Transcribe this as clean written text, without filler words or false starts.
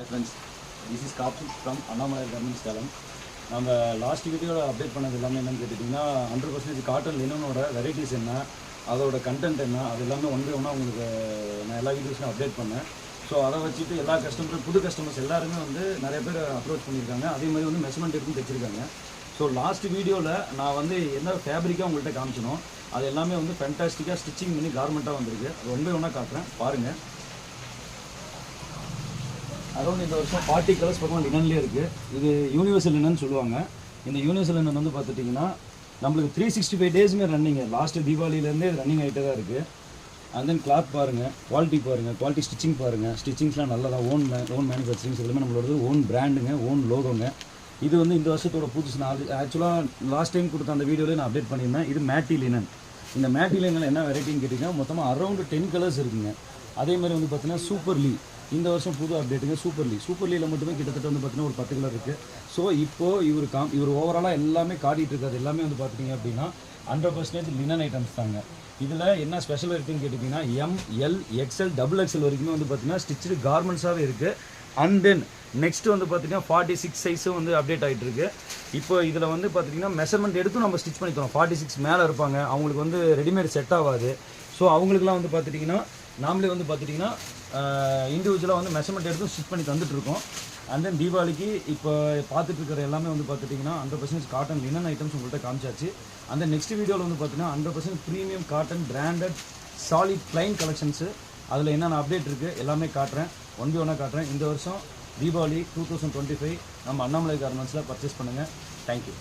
Hi friends, this is Karthik from Annamalai Garments Talam. நம்ம last வீடியோவில் update பண்ணது எல்லாமே என்னன்னு கேட்டிங்கன்னா 100% காட்டன் லினனோட வெரைட்டிஸ் என்ன, அதோட கண்டென்ட் என்ன, அது எல்லாமே ஒன் பை ஒன்னாக உங்களுக்கு நான் எல்லா வீடியோஸும் அப்டேட் பண்ணேன். ஸோ அதை வச்சுட்டு எல்லா கஸ்டமரும் புது கஸ்டமர்ஸ் எல்லாருமே வந்து நிறைய பேர் அப்ரோச் பண்ணியிருக்காங்க. அதே மாதிரி வந்து மெஷர்மெண்ட் எடுத்து தைச்சிருக்காங்க. ஸோ லாஸ்ட் வீடியோவில் நான் வந்து என்ன ஃபேப்ரிக்காக உங்கள்கிட்ட காமிச்சனோ அது எல்லாமே வந்து ஃபேன்டாஸ்டிக்காக ஸ்டிச்சிங் பண்ணி கார்மெண்ட்டாக வந்திருக்கு. அது ஒன் பை ஒன்னாக காட்டுறேன் பாருங்கள். அரௌண்ட் இந்த வருஷம் 40 கலர்ஸ் பக்கம் லினன்லேயே இருக்குது. இது யூனிவர்சல் லினன் சொல்லுவாங்க. இந்த யூனிவர்சல் லினன் வந்து பார்த்துட்டிங்கன்னா நம்மளுக்கு 365 டேஸுமே ரன்னிங்கு. லாஸ்ட்டு தீபாவளியிலேருந்தே ரன்னிங் ஆகிட்டே தான் இருக்குது. அண்ட் தென் கிளாத் பாருங்கள், குவாலிட்டி பாருங்கள், குவாலிட்டி ஸ்டிச்சிங் பாருங்கள். ஸ்டிச்சிங்ஸ்லாம் நல்லா தான் ஓன் மேனுஃபேக்சரிங்ஸ் எல்லாமே நம்மளோட ஓன் பிராண்டுங்க, ஓன் லோகோங்க. இது வந்து இந்த வருஷத்தோட புதுசு. நான் ஆக்சுவலாக லாஸ்ட் டைம் கொடுத்த அந்த வீடியோவில் நான் அப்டேட் பண்ணியிருந்தேன். இது மேட்டி லினன். இந்த மேட்டி லினன் என்ன வெரைட்டின்னு கேட்டிங்கன்னா மொத்தமாக அரௌண்ட் 10 கலர்ஸ் இருக்குங்க. அதே மாதிரி வந்து பார்த்தீங்கன்னா சூப்பர் லீ இந்த வருஷம் புது அப்டேட்டுங்க. சூப்பர் லீல மட்டுமே கிட்டத்தட்ட வந்து பார்த்தீங்கன்னா ஒரு 10 கலர் இருக்குது. ஸோ இப்போது இவர் ஓவராலாக எல்லாமே காட்டிகிட்டு இருக்காது. எல்லாமே வந்து பார்த்திங்க அப்படின்னா 100% லினன் ஐட்டம்ஸ் தாங்க. இதில் என்ன ஸ்பெஷல் இருக்குன்னு கேட்டிங்கன்னா ML XL XXL வரைக்குமே வந்து பார்த்திங்கன்னா ஸ்டிச்சு கார்மெண்ட்ஸாகவே இருக்குது. அண்ட் தென் நெக்ஸ்ட் வந்து பார்த்திங்கன்னா 46 சைஸும் வந்து அப்டேட் ஆகிட்டு இருக்கு. இப்போ இதில் வந்து பார்த்திங்கன்னா மெஷர்மெண்ட் எடுத்து நம்ம ஸ்டிச் பண்ணி தரோம். 46 மேலே இருப்பாங்க, அவங்களுக்கு வந்து ரெடிமேட் செட் ஆகாது. ஸோ அவங்களுக்குலாம் வந்து பார்த்துட்டிங்கன்னா நாமளே வந்து பார்த்துட்டிங்கன்னா இண்டிவிஜுவலாக வந்து மெஷர்மெண்ட் எடுத்து ஸ்டிச் பண்ணி தந்துட்டுருக்கோம். அண்ட் தென் தீபாவளிக்கு இப்போ பார்த்துட்டு இருக்கிற எல்லாமே வந்து பார்த்துட்டிங்கன்னா 100% காட்டன் லினன் ஐட்டம்ஸ் உங்கள்கிட்ட காமிச்சாச்சு. அந்த நெக்ஸ்ட் வீடியோவில் வந்து பார்த்தீங்கன்னா 100% premium cotton branded solid plain collections அதில் என்னென்ன அப்டேட் இருக்குது எல்லாமே காட்டுறேன். ஒன் பை ஒன்னாக காட்டுறேன். இந்த வருஷம் தீபாவளி 2025 நம்ம அண்ணாமலை கார்மெண்ட்ஸில் பர்ச்சேஸ் பண்ணுங்கள். தேங்க்யூ.